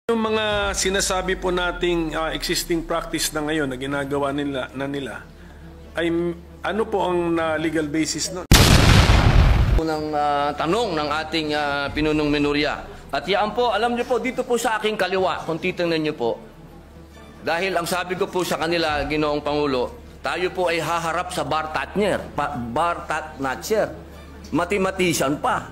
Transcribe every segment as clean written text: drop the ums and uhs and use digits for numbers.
Yung mga sinasabi po nating existing practice na ngayon na ginagawa nila ay ano po ang legal basis nun? Unang tanong ng ating pinunong minorya. At yan po, alam niyo po, dito po sa aking kaliwa, kung titingnan niyo po, dahil ang sabi ko po sa kanila, Ginoong Pangulo, tayo po ay haharap sa bar tatner, mathematician pa.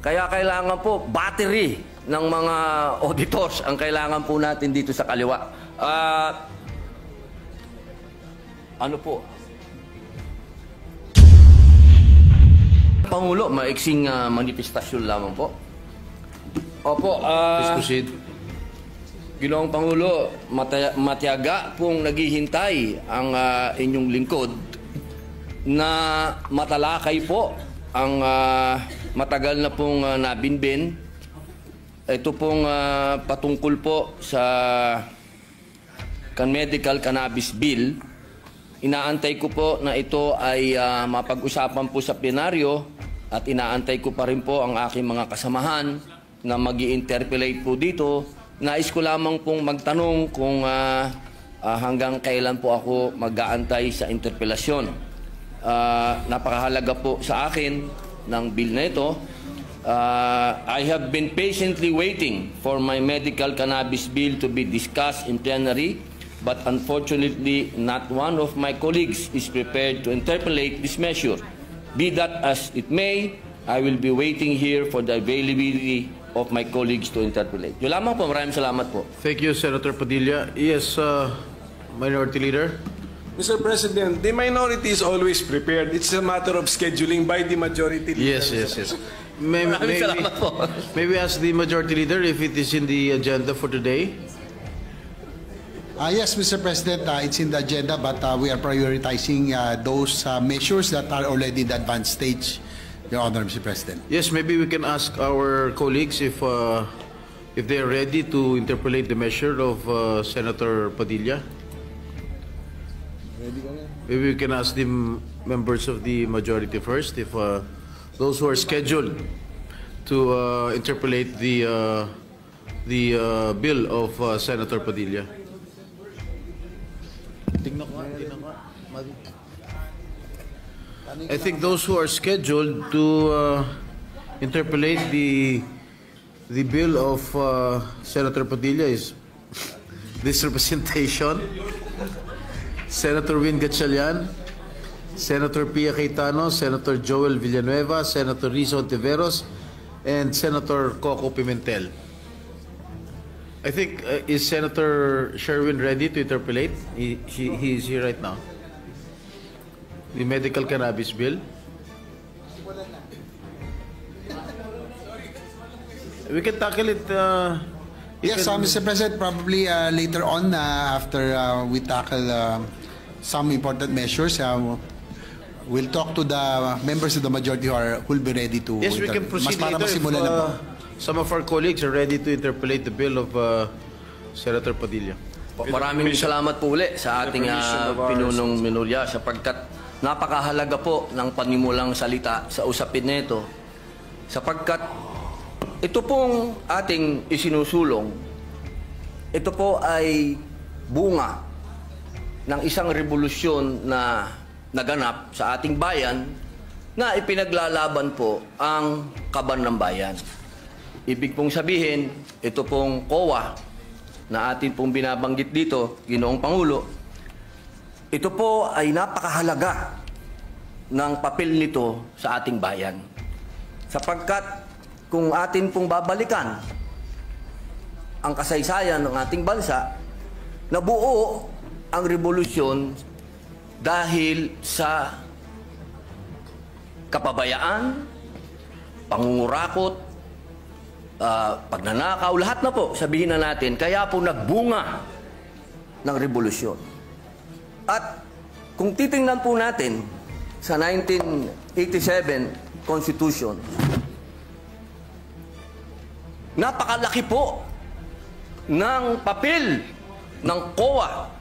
Kaya kailangan po battery ng mga auditors ang kailangan po natin dito sa kaliwa. Ano po? Pangulo, maiksing manifestasyon lamang po. Opo, please proceed. Ginoong Pangulo, matiyaga pong naghihintay ang inyong lingkod na matalakay po ang matagal na pong nabinbin. Ito pong patungkol po sa medical cannabis bill. Inaantay ko po na ito ay mapag-usapan po sa plenaryo at inaantay ko pa rin po ang aking mga kasamahan na mag-i-interpellate po dito. Nais ko lamang pong magtanong kung hanggang kailan po ako mag-aantay sa interpellasyon. Napakahalaga po sa akin ng bill na ito. I have been patiently waiting for my medical cannabis bill to be discussed in plenary, but unfortunately, not one of my colleagues is prepared to interpolate this measure. Be that as it may, I will be waiting here for the availability of my colleagues to interpolate. Yun lamang po, maraming salamat po. Thank you, Senator Padilla. Yes, Minority Leader. Mr. President, the minority is always prepared. It's a matter of scheduling by the majority leader. Yes. May we ask the Majority Leader if it is in the agenda for today? Yes, Mr. President, it's in the agenda, but we are prioritizing those measures that are already in the advanced stage, Your Honor, Mr. President. Yes, maybe we can ask our colleagues if they are ready to interpolate the measure of Senator Padilla. Maybe we can ask the members of the majority first if those who are scheduled to interpolate the bill of Senator Padilla. I think those who are scheduled to interpolate the bill of Senator Padilla is this representation, Senator Win Gatchalian, Senator Pia Cayetano, Senator Joel Villanueva, Senator Rizzo Ontiveros, and Senator Coco Pimentel. I think, is Senator Sherwin ready to interpolate? He is here right now. The medical cannabis bill. We can tackle it. Yes, Mr. President, probably later on after we tackle some important measures, we'll talk to the members of the majority who will be ready to. Yes, we can proceed later if some of our colleagues are ready to interpolate the bill of Senator Padilla. Maraming salamat po uli sa ating pinunong minorya sapagkat napakahalaga po ng panimulang salita sa usapin nito sapagkat ito pong ating isinusulong, ito po ay bunga ng isang revolusyon na naganap sa ating bayan na ipinaglalaban po ang kaban ng bayan. Ibig pong sabihin, ito pong COA na atin pong binabanggit dito, Ginoong Pangulo, ito po ay napakahalaga ng papel nito sa ating bayan. Sapagkat kung atin pong babalikan ang kasaysayan ng ating bansa, nabuo ang revolusyon dahil sa kapabayaan, pangungurakot, pagnanakaw, lahat na po, sabihin na natin, kaya po nagbunga ng revolusyon. At kung titingnan po natin sa 1987 Constitution, napakalaki po ng papel ng COA.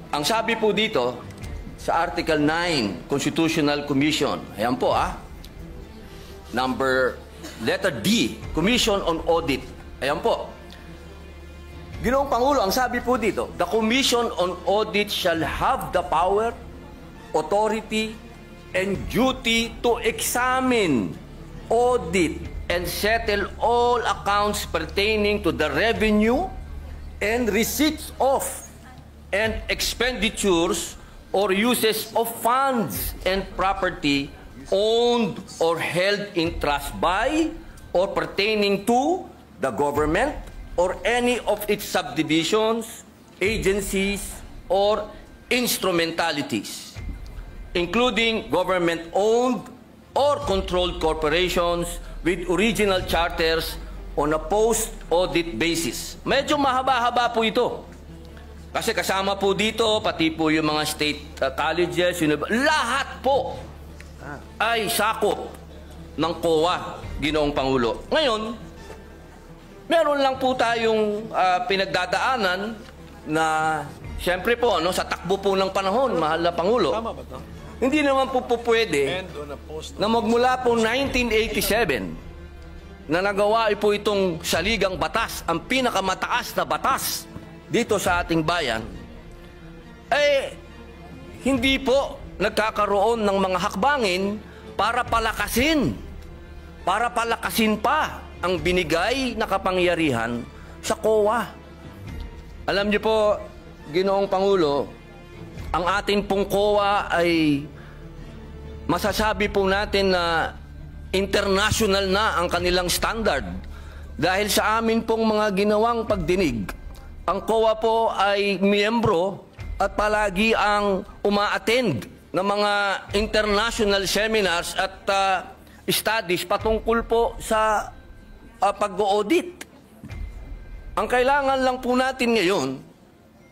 Ang sabi po dito sa Article 9, Constitutional Commission, ayan po letter D, Commission on Audit. Ayan po. Ginoong Pangulo, ang sabi po dito, the Commission on Audit shall have the power, authority, and duty to examine, audit, and settle all accounts pertaining to the revenue and receipts of and expenditures or uses of funds and property owned or held in trust by or pertaining to the government or any of its subdivisions, agencies, or instrumentalities, including government-owned or controlled corporations with original charters on a post-audit basis. Medyo mahaba-haba po ito. Kasi kasama po dito, pati po yung mga state colleges, lahat po ay sakop ng COA, Ginoong Pangulo. Ngayon, meron lang po tayong pinagdadaanan na siyempre po, sa takbo po ng panahon, mahal na Pangulo, hindi naman po pwede na magmula po 1987 na nagawa po itong saligang batas, ang pinakamataas na batas dito sa ating bayan, hindi po nagkakaroon ng mga hakbangin para palakasin pa ang binigay na kapangyarihan sa COA. Alam niyo po, Ginoong Pangulo, ang ating pong COA ay masasabi po natin na international na ang kanilang standard. Dahil sa amin pong mga ginawang pagdinig, ang COA po ay miyembro at palagi ang uma-attend ng mga international seminars at studies patungkol po sa pag-audit. Ang kailangan lang po natin ngayon,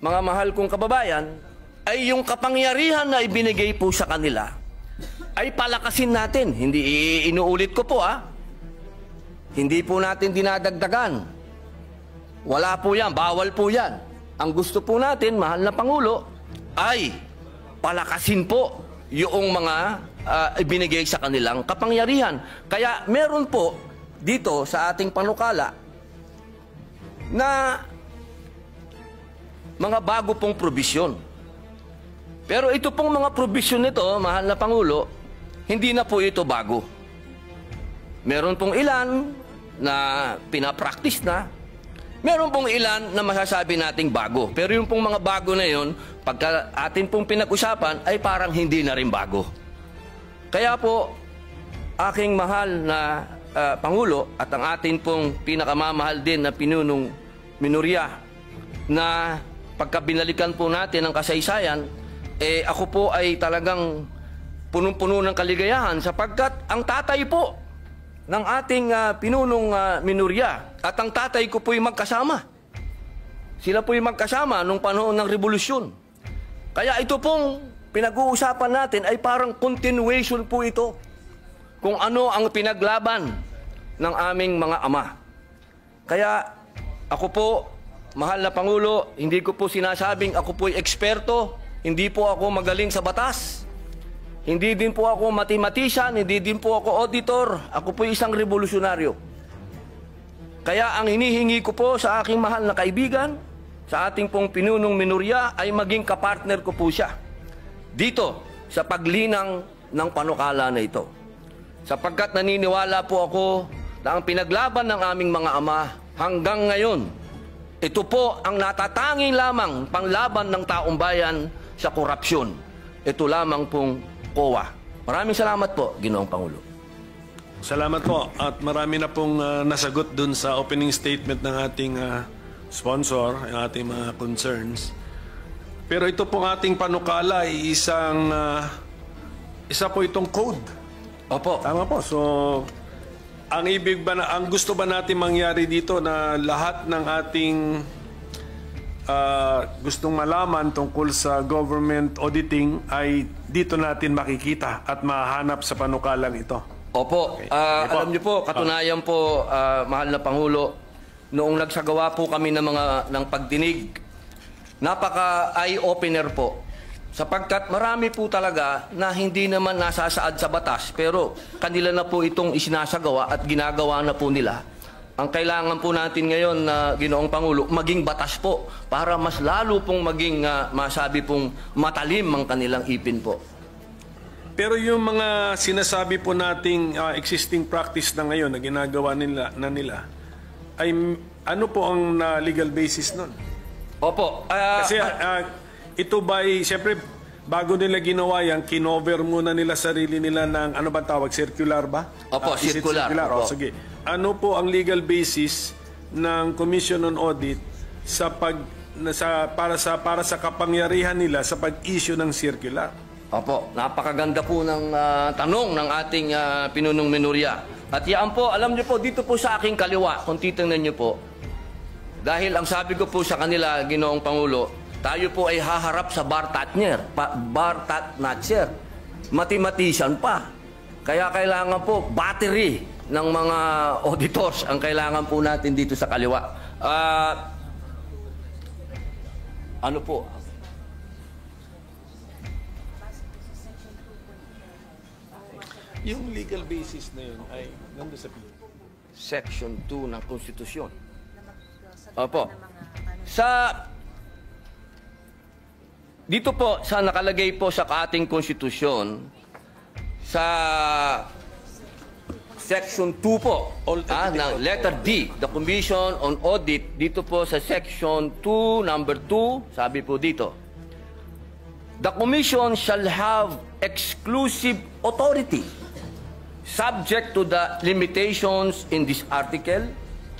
mga mahal kong kababayan, ay yung kapangyarihan na ibinigay po sa kanila ay palakasin natin. Hindi inuulit ko po Hindi po natin dinadagdagan. Wala po yan, bawal po yan. Ang gusto po natin, mahal na Pangulo, ay palakasin po yung mga ibinigay sa kanilang kapangyarihan. Kaya meron po dito sa ating panukala na mga bago pong probisyon. Pero ito pong mga probisyon nito, mahal na Pangulo, hindi na po ito bago. Meron pong ilan na pinapractice na, meron pong ilan na masasabi nating bago. Pero yung pong mga bago na yun, pagka atin pong pinag-usapan, ay parang hindi na rin bago. Kaya po, aking mahal na Pangulo at ang atin pong pinakamamahal din na pinunong minorya na pagka binalikan po natin ang kasaysayan, ako po ay talagang punong-puno ng kaligayahan sapagkat ang tatay po ng ating pinunong minorya at ang tatay ko po'y magkasama. Sila po'y magkasama nung panahon ng revolusyon. Kaya ito pong pinag-uusapan natin ay parang continuation po ito kung ano ang pinaglaban ng aming mga ama. Kaya ako po, mahal na Pangulo, hindi ko po sinasabing ako po'y eksperto, hindi po ako magaling sa batas, hindi din po ako mathematician, hindi din po ako auditor, ako po'y isang revolusyonaryo. Kaya ang hinihingi ko po sa aking mahal na kaibigan, sa ating pong pinunong minorya, ay maging kapartner ko po siya dito sa paglinang ng panukala na ito. Sapagkat naniniwala po ako na ang pinaglaban ng aming mga ama hanggang ngayon, ito po ang natatanging lamang panglaban ng taong bayan sa korupsyon. Ito lamang pong COA. Maraming salamat po, Ginoong Pangulo. Salamat po. At marami na pong nasagot dun sa opening statement ng ating sponsor, ang ating mga concerns. Pero ito pong ating panukala ay isa po itong code. Opo. Tama po. So, ang gusto ba natin mangyari dito na lahat ng ating gustong malaman tungkol sa government auditing ay dito natin makikita at mahanap sa panukalang ito? Opo. Okay. Alam niyo po, katunayan po, mahal na Pangulo, noong nagsagawa po kami ng pagdinig, napaka eye-opener po. Sapagkat marami po talaga na hindi naman nasasaad sa batas, pero kanila na po itong isinasagawa at ginagawa na po nila ang kailangan po natin ngayon na Ginoong Pangulo, maging batas po para mas lalo pong maging masabi pong matalim ang kanilang ipin po. Pero yung mga sinasabi po nating existing practice na ngayon na ginagawa nila ay ano po ang legal basis nun? Opo. Kasi ito ba'y, siyempre, bago nila ginawa yan, kinover muna nila sarili nila ng, ano ba tawag, circular ba? Opo, Is it circular. O, Opo. sige. Ano po ang legal basis ng Commission on Audit para sa kapangyarihan nila sa pag-issue ng circular? Opo, napakaganda po ng tanong ng ating pinunong minorya. At yan po, alam niyo po, dito po sa aking kaliwa, kung titingnan niyo po, dahil ang sabi ko po sa kanila, Ginoong Pangulo, tayo po ay haharap sa bar Tatnatcher. Mathematician pa. Kaya kailangan po, battery ng mga auditors ang kailangan po natin dito sa kaliwa. Ano po? Yung legal basis na yun ay nandun sa Section 2 ng Konstitusyon. Opo. Dito po, sa nakalagay po sa ating konstitusyon, sa Section 2 po, ng letter D, the Commission on Audit, dito po sa Section 2, number 2, sabi po dito, the Commission shall have exclusive authority, subject to the limitations in this article,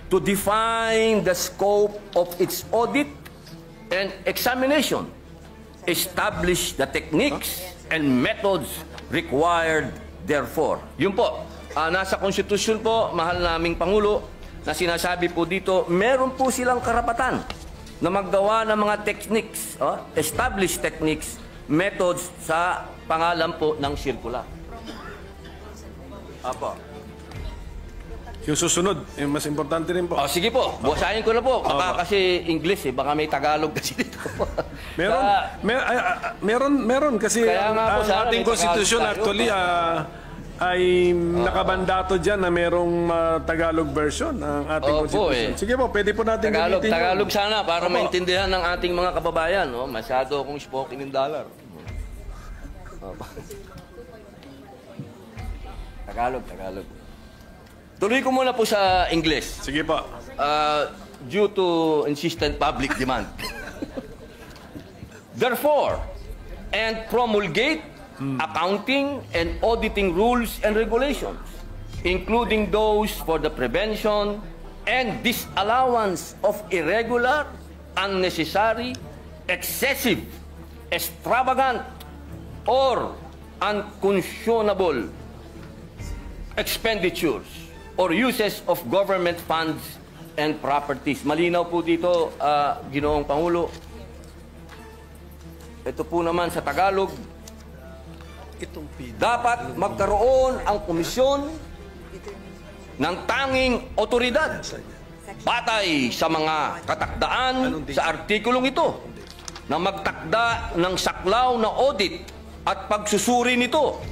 to define the scope of its audit and examination, establish the techniques and methods required therefore. Yun po, nasa konstitusyon po, mahal naming Pangulo, na sinasabi po dito, meron po silang karapatan na maggawa ng mga techniques, establish techniques, methods sa pangalan po ng circular. Apo. Yung susunod, yung mas importante rin po. Sige po, basahin ko na po. Baka kasi English baka may Tagalog kasi dito. Meron kasi Kaya nga po, ang sana ating may konstitusyon Tagalog tayo. actually ay nakabandato dyan na merong Tagalog version ng ating konstitusyon. Sige po, pwede po natin gamitin yun. Tagalog sana para maintindihan ng ating mga kababayan. Masyado akong spoken in dollar. Tagalog. Tuloy ko muna po sa English. Sige po. Due to insistent public demand. Therefore, and promulgate accounting and auditing rules and regulations, including those for the prevention and disallowance of irregular, unnecessary, excessive, extravagant, or unconscionable expenditures or uses of government funds and properties. Malinaw po dito, Ginoong Pangulo. Ito po naman sa Tagalog, dapat magkaroon ang komisyon ng tanging otoridad batay sa mga katakdaan sa artikulong ito na magtakda ng saklaw na audit at pagsusuri nito,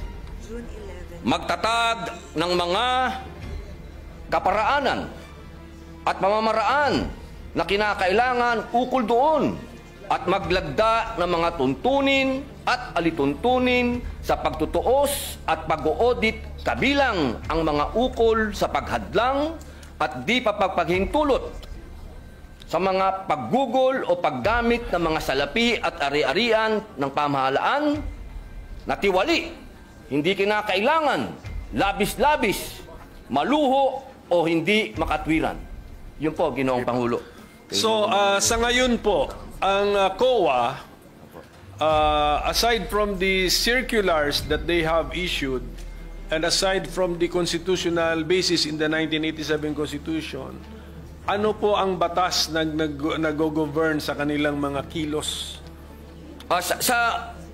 magtatag ng mga kaparaanan at pamamaraan na kinakailangan ukol doon at maglagda ng mga tuntunin at alituntunin sa pagtutuos at pag-audit kabilang ang mga ukol sa paghadlang at di paghintulot sa mga paggugol o paggamit ng mga salapi at ari-arian ng pamahalaan na tiwali, hindi kinakailangan, labis-labis, maluho o hindi makatwiran. Yun po, Ginoong Pangulo. So, sa ngayon po, ang COA, aside from the circulars that they have issued, and aside from the constitutional basis in the 1987 Constitution, ano po ang batas na nag-govern sa kanilang mga kilos?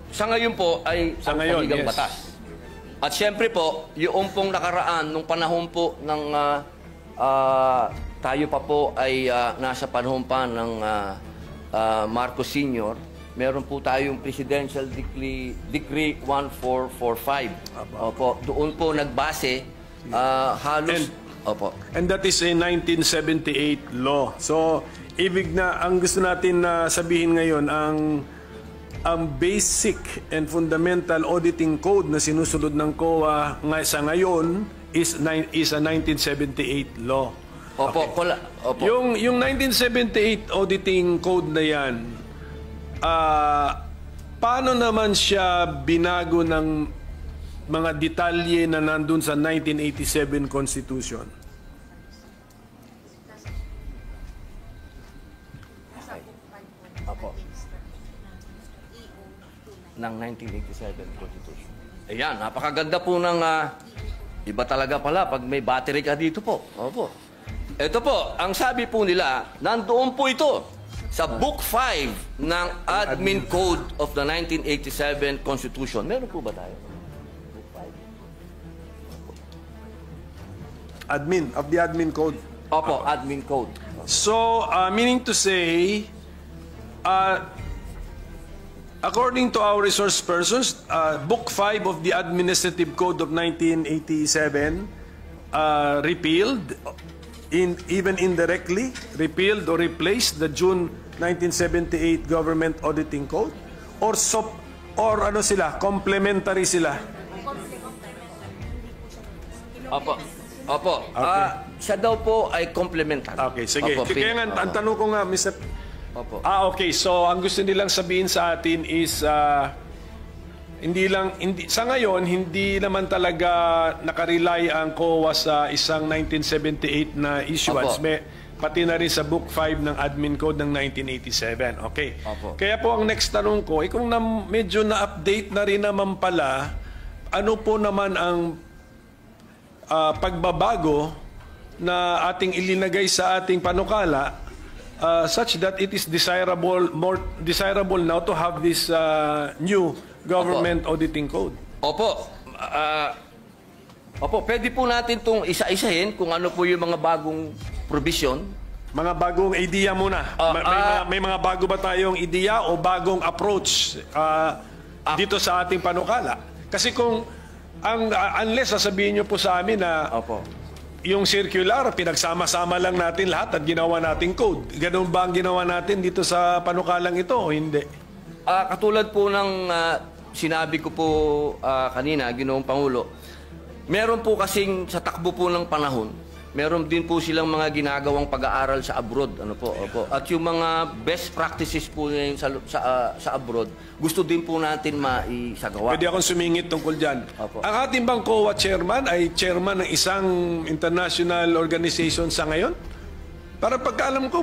Sa ngayon po ay Sa ang ngayon, saligang yes. batas. At siyempre po, yung pong nakaraan, nung panahon po ng tayo pa po ay nasa panahon pa ng Marcos Sr., meron po tayong Presidential Decree 1445. Opo, doon po nagbase halos Opo. And that is a 1978 law. So, ibig na, ang gusto natin na sabihin ngayon, ang basic and fundamental auditing code na sinusunod ng COA sa ngayon is a 1978 law. Opo. Opo. Yung 1978 auditing code na yan, paano naman siya binago ng mga detalye na nandun sa 1987 Constitution? Opo. Ng 1987 Constitution. Ayan, napakaganda po ng iba talaga pala pag may battery ka dito po. Opo. Ito po, ang sabi po nila, nandoon po ito sa Book 5 ng Admin Code of the 1987 Constitution. Meron po ba tayo? Book 5. Of the admin code. Opo, Admin Code. So, meaning to say, according to our resource persons, Book 5 of the Administrative Code of 1987 repealed, even indirectly, repealed or replaced the June 1978 Government Auditing Code? Or ano sila, complementary sila? Opo. Opo. Okay. Siya daw po ay complementary. Okay, sige. Opo, Kaya nga, ang tanong ko nga, Mr. Opo. Okay. So, ang gusto nilang sabihin sa atin is, sa ngayon, hindi naman talaga nakarely ang COA sa isang 1978 na issuance. Opo. Pati na rin sa Book 5 ng Admin Code ng 1987. Okay. Opo. Kaya po ang next tanong ko, kung medyo na-update na rin naman pala, ano po naman ang pagbabago na ating ilinagay sa ating panukala such that it is more desirable now to have this new government auditing code. Opo. Opo, pwede po natin itong isa-isahin kung ano po yung mga bagong provision. Mga bagong idea muna. May mga bago ba tayong idea o bagong approach dito sa ating panukala? Kasi kung unless sasabihin nyo po sa amin na Opo. yung circular, pinagsama-sama lang natin lahat at ginawa nating code. Ganun ba ang ginawa natin dito sa panukalang ito o hindi? Katulad po ng sinabi ko po kanina, Ginoong Pangulo, meron po kasing sa takbo po ng panahon, meron din po silang mga ginagawang pag-aaral sa abroad. Ano po, opo. At yung mga best practices po ngayon sa abroad, gusto din po natin maisagawa. Pwede akong sumingit tungkol dyan. Opo. Ang ating bang COA chairman ay chairman ng isang international organization sa ngayon? Para pagkaalam ko,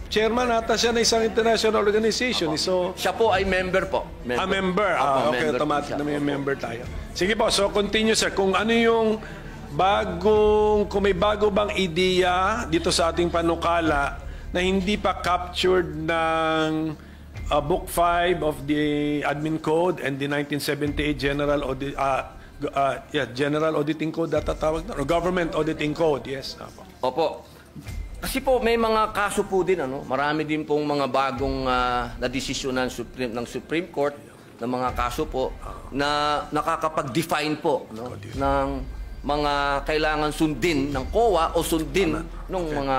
chairman ata siya ng isang international organization. So, Siya po ay member po. member. Opo, Okay, member automatic po siya. na may Opo. member tayo. Sige po, so continue sir. Kung ano yung kung may bago bang ideya dito sa ating panukala na hindi pa captured ng Book 5 of the Admin Code and the 1978 General Auditing Code tatawag na, or Government Auditing Code, yes. Opo. Kasi po may mga kaso po din, marami din pong mga bagong na desisyon ng Supreme Court na mga kaso po na nakakapag-define po ng mga kailangan sundin ng COA o sundin ng mga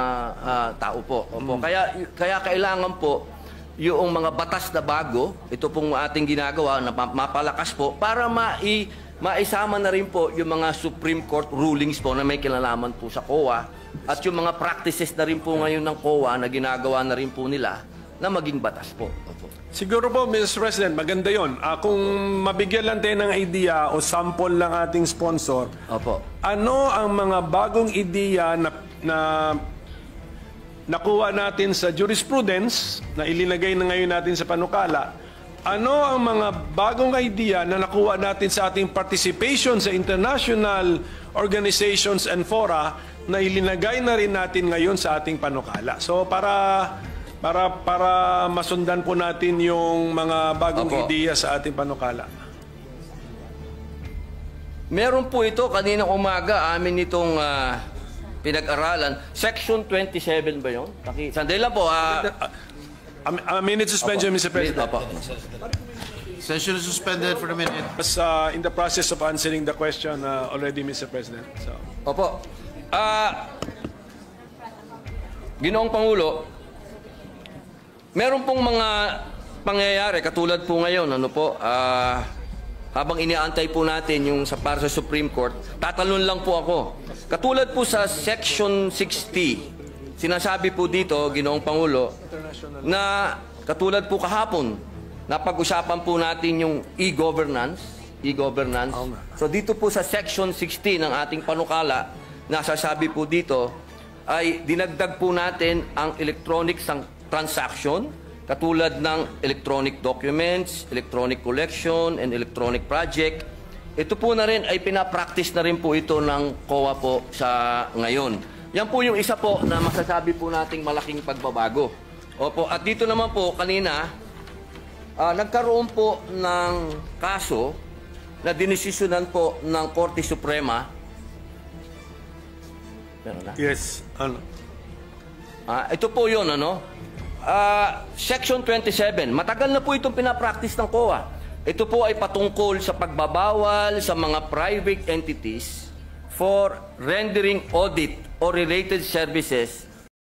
tao po. Opo. Kaya kailangan po yung mga batas na bago, ito pong ating ginagawa na mapalakas po para maisama na rin po yung mga Supreme Court rulings po na may kinalaman po sa COA at yung mga practices na rin po ngayon ng COA na ginagawa na rin po nila na maging batas po. Opo. Siguro po, Mr. President, maganda yon. Kung mabigyan lang tayo ng idea o sample ng ating sponsor, Opo. ano ang mga bagong ideya na nakuha natin sa jurisprudence na ilinagay na ngayon natin sa panukala? Ano ang mga bagong idea na nakuha natin sa ating participation sa international organizations and fora na ilinagay na rin natin ngayon sa ating panukala? So para masundan po natin yung mga bagong Opo. ideya sa ating panukala. Meron po ito, kaninang umaga, amin itong pinag-aralan. Section 27 ba yun? Sandali lang po. A minute suspension, Opo. Mr. President. Opo. Session is suspended for a minute. Was in the process of answering the question already, Mr. President. So, Opo. Ginoong Pangulo, meron pong mga pangyayari katulad po ngayon, ano po, habang iniaantay po natin yung para sa Supreme Court, tatalon lang po ako. Katulad po sa Section 60, sinasabi po dito, Ginoong Pangulo, na katulad po kahapon, napag-usapan po natin yung e-governance. So dito po sa Section 60 ng ating panukala, nasasabi po dito, ay dinagdag po natin ang electronic transaction, katulad ng electronic documents, electronic collection, and electronic project. Ito po na rin ay pinapractice na rin po ito ng COA po sa ngayon. Yan po yung isa po na masasabi po nating malaking pagbabago. Opo, at dito naman po kanina, nagkaroon po ng kaso na dinesisyonan po ng Korte Suprema. Meron na? yes. Ito po yun, ano? Section 27, matagal na po itong pinapractice ng COA. Ito po ay patungkol sa pagbabawal sa mga private entities for rendering audit or related services